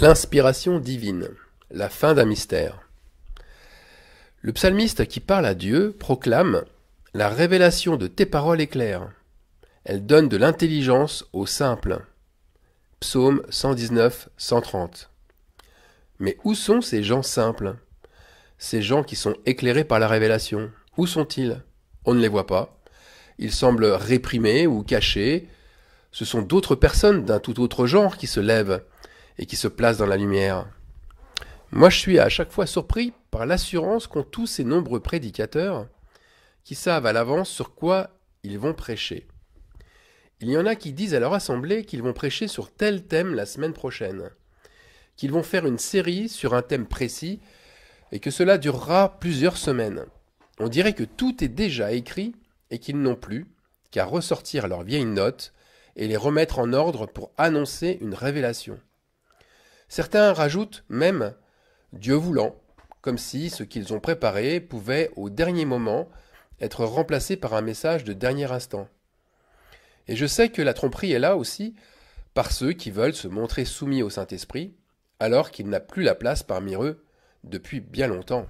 L'inspiration divine, la fin d'un mystère. Le psalmiste qui parle à Dieu proclame « La révélation de tes paroles est claire. Elle donne de l'intelligence aux simples. » Psaume 119, 130. Mais où sont ces gens simples? Ces gens qui sont éclairés par la révélation, où sont-ils? On ne les voit pas. Ils semblent réprimés ou cachés. Ce sont d'autres personnes d'un tout autre genre qui se lèvent et qui se placent dans la lumière. Moi, je suis à chaque fois surpris par l'assurance qu'ont tous ces nombreux prédicateurs qui savent à l'avance sur quoi ils vont prêcher. Il y en a qui disent à leur assemblée qu'ils vont prêcher sur tel thème la semaine prochaine, qu'ils vont faire une série sur un thème précis et que cela durera plusieurs semaines. On dirait que tout est déjà écrit et qu'ils n'ont plus qu'à ressortir leurs vieilles notes et les remettre en ordre pour annoncer une révélation. Certains rajoutent même « Dieu voulant », comme si ce qu'ils ont préparé pouvait, au dernier moment, être remplacé par un message de dernier instant. Et je sais que la tromperie est là aussi par ceux qui veulent se montrer soumis au Saint-Esprit, alors qu'il n'a plus la place parmi eux depuis bien longtemps.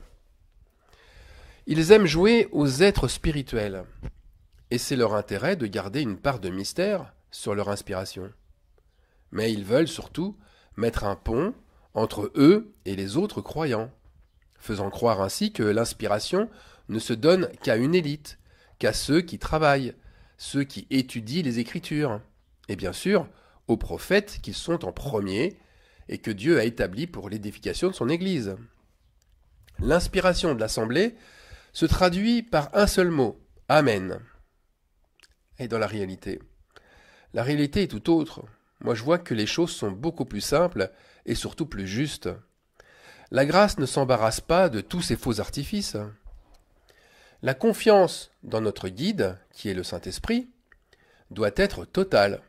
Ils aiment jouer aux êtres spirituels, et c'est leur intérêt de garder une part de mystère sur leur inspiration. Mais ils veulent surtout mettre un pont entre eux et les autres croyants, faisant croire ainsi que l'inspiration ne se donne qu'à une élite, qu'à ceux qui travaillent, ceux qui étudient les Écritures, et bien sûr aux prophètes qui sont en premier et que Dieu a établis pour l'édification de son Église. L'inspiration de l'Assemblée se traduit par un seul mot, Amen. Et dans la réalité est tout autre. Moi, je vois que les choses sont beaucoup plus simples et surtout plus justes. La grâce ne s'embarrasse pas de tous ces faux artifices. La confiance dans notre guide, qui est le Saint-Esprit, doit être totale.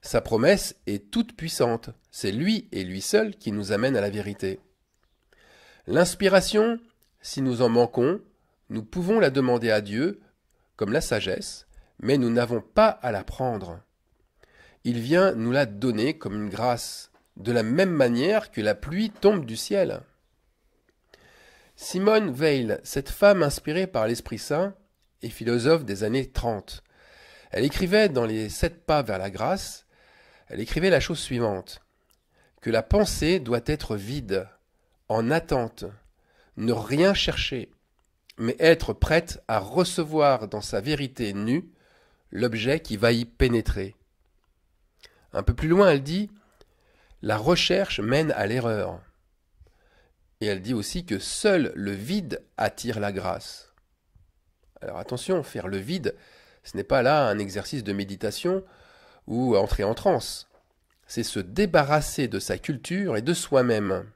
Sa promesse est toute puissante. C'est lui et lui seul qui nous amène à la vérité. L'inspiration, si nous en manquons, nous pouvons la demander à Dieu, comme la sagesse, mais nous n'avons pas à la prendre. Il vient nous la donner comme une grâce, de la même manière que la pluie tombe du ciel. Simone Weil, cette femme inspirée par l'Esprit Saint et philosophe des années 30, elle écrivait dans les 7 pas vers la grâce, elle écrivait la chose suivante, que la pensée doit être vide, en attente, ne rien chercher, mais être prête à recevoir dans sa vérité nue l'objet qui va y pénétrer. Un peu plus loin, elle dit « La recherche mène à l'erreur ». Et elle dit aussi que seul le vide attire la grâce. Alors attention, faire le vide, ce n'est pas là un exercice de méditation ou entrer en transe. C'est se débarrasser de sa culture et de soi-même.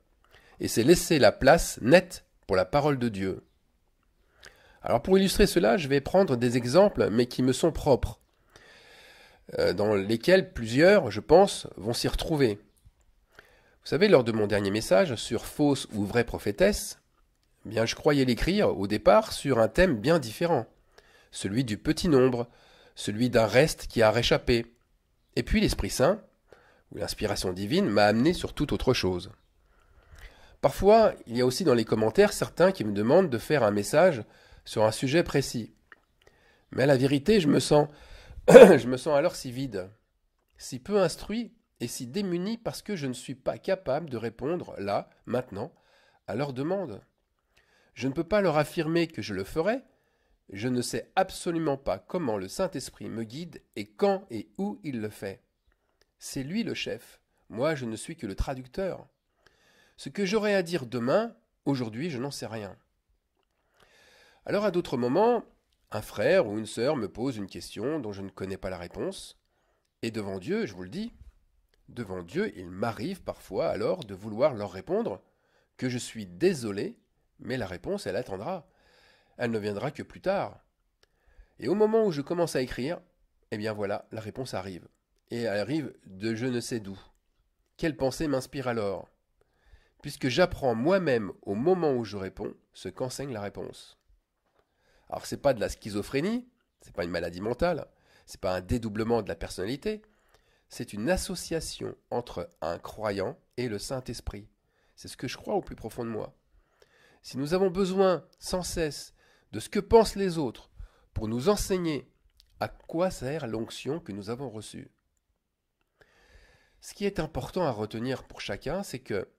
Et c'est laisser la place nette pour la parole de Dieu. Alors pour illustrer cela, je vais prendre des exemples, mais qui me sont propres, dans lesquels plusieurs, je pense, vont s'y retrouver. Vous savez, lors de mon dernier message sur fausse ou vraie prophétesse, eh bien, je croyais l'écrire au départ sur un thème bien différent, celui du petit nombre, celui d'un reste qui a réchappé. Et puis l'Esprit Saint, ou l'inspiration divine, m'a amené sur toute autre chose. Parfois, il y a aussi dans les commentaires certains qui me demandent de faire un message sur un sujet précis. Mais à la vérité, je me sens alors si vide, si peu instruit et si démuni parce que je ne suis pas capable de répondre là, maintenant, à leurs demandes. Je ne peux pas leur affirmer que je le ferai, je ne sais absolument pas comment le Saint-Esprit me guide et quand et où il le fait. C'est lui le chef, moi je ne suis que le traducteur. Ce que j'aurai à dire demain, aujourd'hui je n'en sais rien. Alors à d'autres moments, un frère ou une sœur me pose une question dont je ne connais pas la réponse, et devant Dieu, je vous le dis, devant Dieu, il m'arrive parfois alors de vouloir leur répondre que je suis désolé, mais la réponse, elle attendra. Elle ne viendra que plus tard. Et au moment où je commence à écrire, eh bien voilà, la réponse arrive. Et elle arrive de je ne sais d'où. Quelle pensée m'inspire alors? Puisque j'apprends moi-même au moment où je réponds ce qu'enseigne la réponse. Alors c'est pas de la schizophrénie, c'est pas une maladie mentale, c'est pas un dédoublement de la personnalité, c'est une association entre un croyant et le Saint-Esprit. C'est ce que je crois au plus profond de moi. Si nous avons besoin sans cesse de ce que pensent les autres pour nous enseigner à quoi sert l'onction que nous avons reçue, ce qui est important à retenir pour chacun, c'est que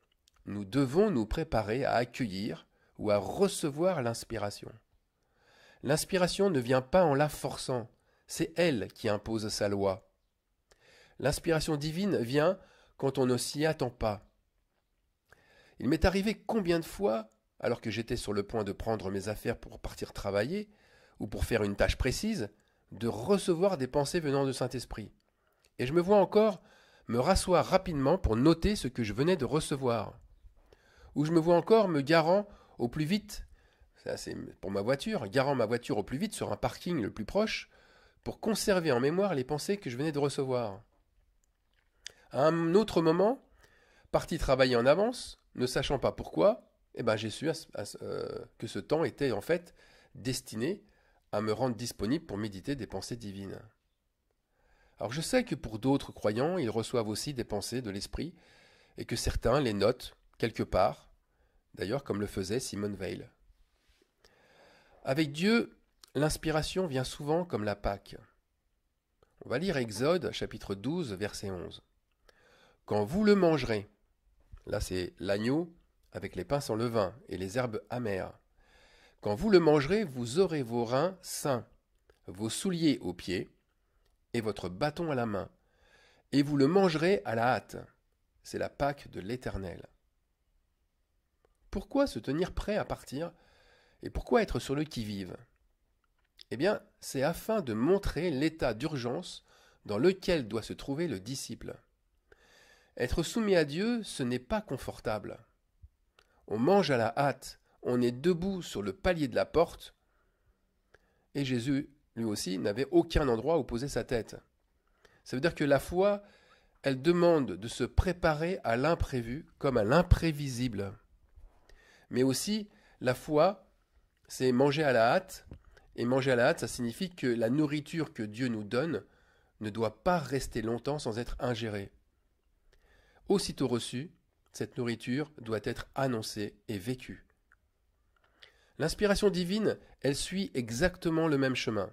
nous devons nous préparer à accueillir ou à recevoir l'inspiration. L'inspiration ne vient pas en la forçant, c'est elle qui impose sa loi. L'inspiration divine vient quand on ne s'y attend pas. Il m'est arrivé combien de fois, alors que j'étais sur le point de prendre mes affaires pour partir travailler, ou pour faire une tâche précise, de recevoir des pensées venant du Saint-Esprit. Et je me vois encore me rasseoir rapidement pour noter ce que je venais de recevoir. Ou je me vois encore me garant au plus vite, ça c'est pour ma voiture, garant ma voiture au plus vite sur un parking le plus proche, pour conserver en mémoire les pensées que je venais de recevoir. À un autre moment, parti travailler en avance, ne sachant pas pourquoi, j'ai su que ce temps était en fait destiné à me rendre disponible pour méditer des pensées divines. Alors je sais que pour d'autres croyants, ils reçoivent aussi des pensées de l'esprit et que certains les notent quelque part, d'ailleurs comme le faisait Simone Weil. Avec Dieu, l'inspiration vient souvent comme la Pâque. On va lire Exode chapitre 12 verset 11. Quand vous le mangerez, là c'est l'agneau avec les pains sans levain et les herbes amères. Quand vous le mangerez, vous aurez vos reins sains, vos souliers aux pieds et votre bâton à la main, et vous le mangerez à la hâte. C'est la Pâque de l'Éternel. Pourquoi se tenir prêt à partir et pourquoi être sur le qui-vive? Eh bien, c'est afin de montrer l'état d'urgence dans lequel doit se trouver le disciple. Être soumis à Dieu, ce n'est pas confortable. On mange à la hâte, on est debout sur le palier de la porte, et Jésus, lui aussi, n'avait aucun endroit où poser sa tête. Ça veut dire que la foi, elle demande de se préparer à l'imprévu comme à l'imprévisible. Mais aussi, la foi, c'est manger à la hâte, et manger à la hâte, ça signifie que la nourriture que Dieu nous donne ne doit pas rester longtemps sans être ingérée. Aussitôt reçue, cette nourriture doit être annoncée et vécue. L'inspiration divine, elle suit exactement le même chemin.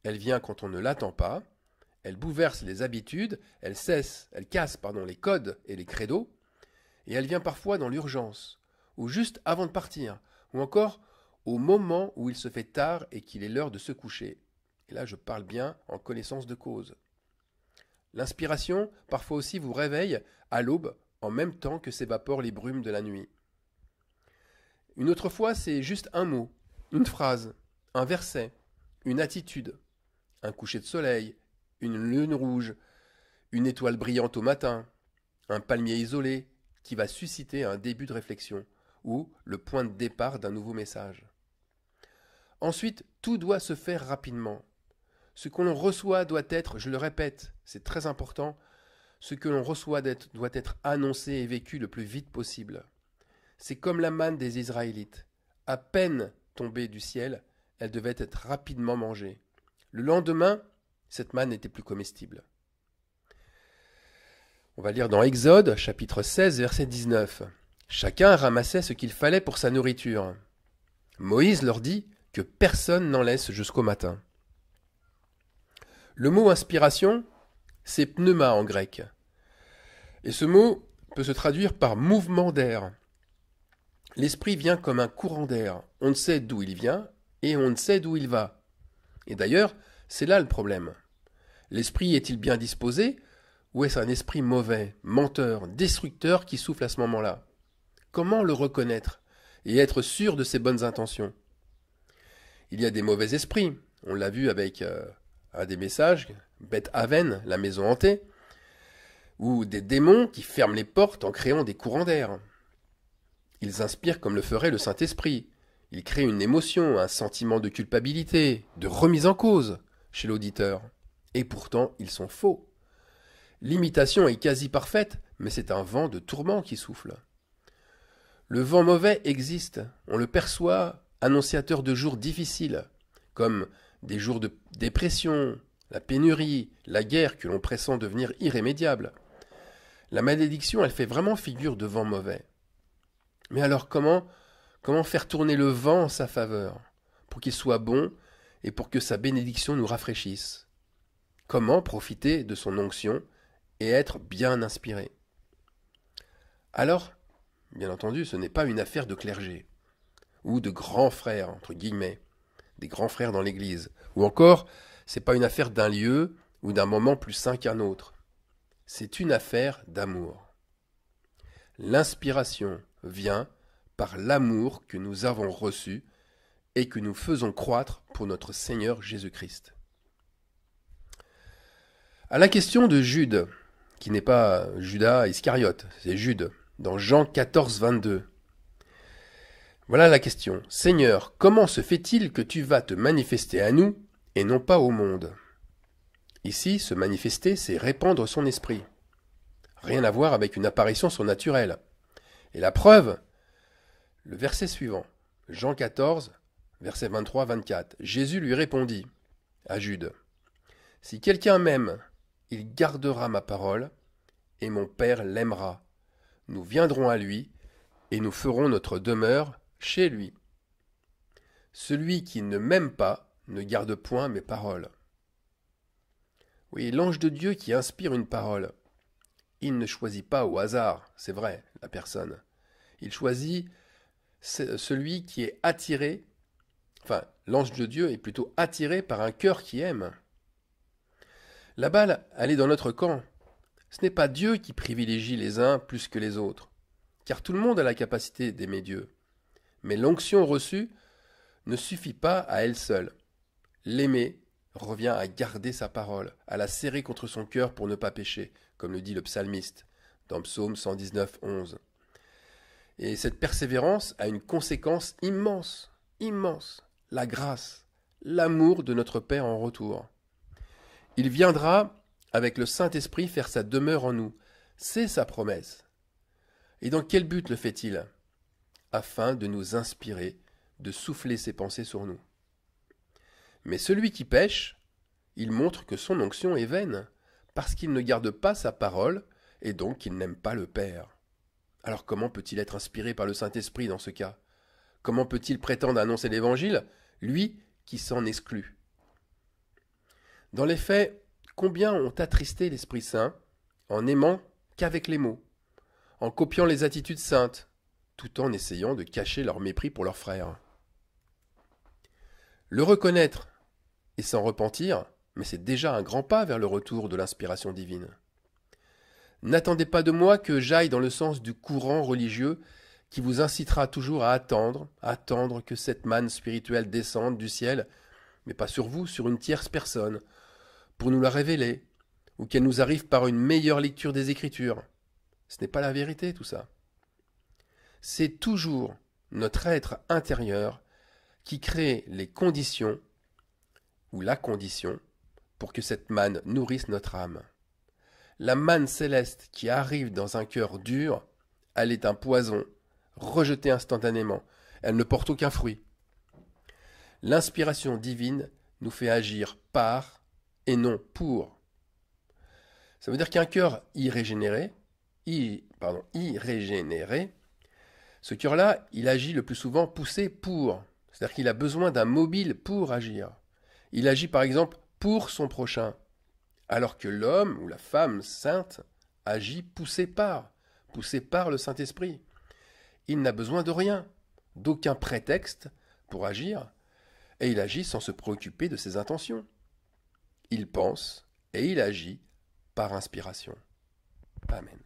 Elle vient quand on ne l'attend pas, elle bouleverse les habitudes, elle casse les codes et les credos, et elle vient parfois dans l'urgence, ou juste avant de partir, ou encore au moment où il se fait tard et qu'il est l'heure de se coucher. Et là, je parle bien en connaissance de cause. L'inspiration, parfois aussi, vous réveille à l'aube, en même temps que s'évaporent les brumes de la nuit. Une autre fois, c'est juste un mot, une phrase, un verset, une attitude, un coucher de soleil, une lune rouge, une étoile brillante au matin, un palmier isolé qui va susciter un début de réflexion ou le point de départ d'un nouveau message. Ensuite, tout doit se faire rapidement. Ce que l'on reçoit doit être, je le répète, c'est très important, ce que l'on reçoit doit être annoncé et vécu le plus vite possible. C'est comme la manne des Israélites. À peine tombée du ciel, elle devait être rapidement mangée. Le lendemain, cette manne n'était plus comestible. On va lire dans Exode, chapitre 16, verset 19. Chacun ramassait ce qu'il fallait pour sa nourriture. Moïse leur dit que personne n'en laisse jusqu'au matin. Le mot inspiration, c'est pneuma en grec. Et ce mot peut se traduire par mouvement d'air. L'esprit vient comme un courant d'air. On ne sait d'où il vient et on ne sait d'où il va. Et d'ailleurs, c'est là le problème. L'esprit est-il bien disposé ou est-ce un esprit mauvais, menteur, destructeur qui souffle à ce moment-là? Comment le reconnaître et être sûr de ses bonnes intentions? Il y a des mauvais esprits. On l'a vu avec un des messages, Beth Aven, la maison hantée, ou des démons qui ferment les portes en créant des courants d'air. Ils inspirent comme le ferait le Saint-Esprit. Ils créent une émotion, un sentiment de culpabilité, de remise en cause chez l'auditeur. Et pourtant, ils sont faux. L'imitation est quasi parfaite, mais c'est un vent de tourment qui souffle. Le vent mauvais existe, on le perçoit annonciateur de jours difficiles, comme des jours de dépression, la pénurie, la guerre que l'on pressent devenir irrémédiable. La malédiction, elle fait vraiment figure de vent mauvais. Mais alors comment faire tourner le vent en sa faveur, pour qu'il soit bon et pour que sa bénédiction nous rafraîchisse? Comment profiter de son onction et être bien inspiré? Alors, bien entendu, ce n'est pas une affaire de clergé, ou de grands frères, entre guillemets, des grands frères dans l'Église, ou encore, c'est pas une affaire d'un lieu ou d'un moment plus saint qu'un autre. C'est une affaire d'amour. L'inspiration vient par l'amour que nous avons reçu et que nous faisons croître pour notre Seigneur Jésus-Christ. À la question de Jude, qui n'est pas Judas Iscariote, c'est Jude, dans Jean 14, 22. Voilà la question. Seigneur, comment se fait-il que tu vas te manifester à nous et non pas au monde? Ici, se manifester, c'est répandre son esprit. Rien à voir avec une apparition surnaturelle. Et la preuve, le verset suivant, Jean 14, verset 23-24. Jésus lui répondit à Jude, « Si quelqu'un m'aime, il gardera ma parole, et mon Père l'aimera. Nous viendrons à lui, et nous ferons notre demeure chez lui. Celui qui ne m'aime pas ne garde point mes paroles. » Oui, l'ange de Dieu qui inspire une parole, il ne choisit pas au hasard, c'est vrai, la personne. Il choisit celui qui est attiré, enfin, l'ange de Dieu est plutôt attiré par un cœur qui aime. La balle, elle est dans notre camp. Ce n'est pas Dieu qui privilégie les uns plus que les autres, car tout le monde a la capacité d'aimer Dieu. Mais l'onction reçue ne suffit pas à elle seule. L'aimer revient à garder sa parole, à la serrer contre son cœur pour ne pas pécher, comme le dit le psalmiste dans Psaume 119, 11. Et cette persévérance a une conséquence immense, immense, la grâce, l'amour de notre Père en retour. Il viendra, avec le Saint-Esprit, faire sa demeure en nous. C'est sa promesse. Et dans quel but le fait-il? Afin de nous inspirer, de souffler ses pensées sur nous. Mais celui qui pêche, il montre que son onction est vaine, parce qu'il ne garde pas sa parole, et donc qu'il n'aime pas le Père. Alors comment peut-il être inspiré par le Saint-Esprit dans ce cas? Comment peut-il prétendre annoncer l'Évangile, lui qui s'en exclut? Dans les faits, combien ont attristé l'Esprit Saint en n'aimant qu'avec les mots, en copiant les attitudes saintes, tout en essayant de cacher leur mépris pour leurs frères. Le reconnaître et s'en repentir, mais c'est déjà un grand pas vers le retour de l'inspiration divine. N'attendez pas de moi que j'aille dans le sens du courant religieux qui vous incitera toujours à attendre que cette manne spirituelle descende du ciel, mais pas sur vous, sur une tierce personne, pour nous la révéler, ou qu'elle nous arrive par une meilleure lecture des Écritures. Ce n'est pas la vérité, tout ça. C'est toujours notre être intérieur qui crée les conditions, ou la condition, pour que cette manne nourrisse notre âme. La manne céleste qui arrive dans un cœur dur, elle est un poison, rejeté instantanément. Elle ne porte aucun fruit. L'inspiration divine nous fait agir par et non pour. Ça veut dire qu'un cœur irrégénéré, ce cœur-là, il agit le plus souvent poussé pour. C'est-à-dire qu'il a besoin d'un mobile pour agir. Il agit par exemple pour son prochain, alors que l'homme ou la femme sainte agit poussé par le Saint-Esprit. Il n'a besoin de rien, d'aucun prétexte pour agir, et il agit sans se préoccuper de ses intentions. Il pense et il agit par inspiration. Amen.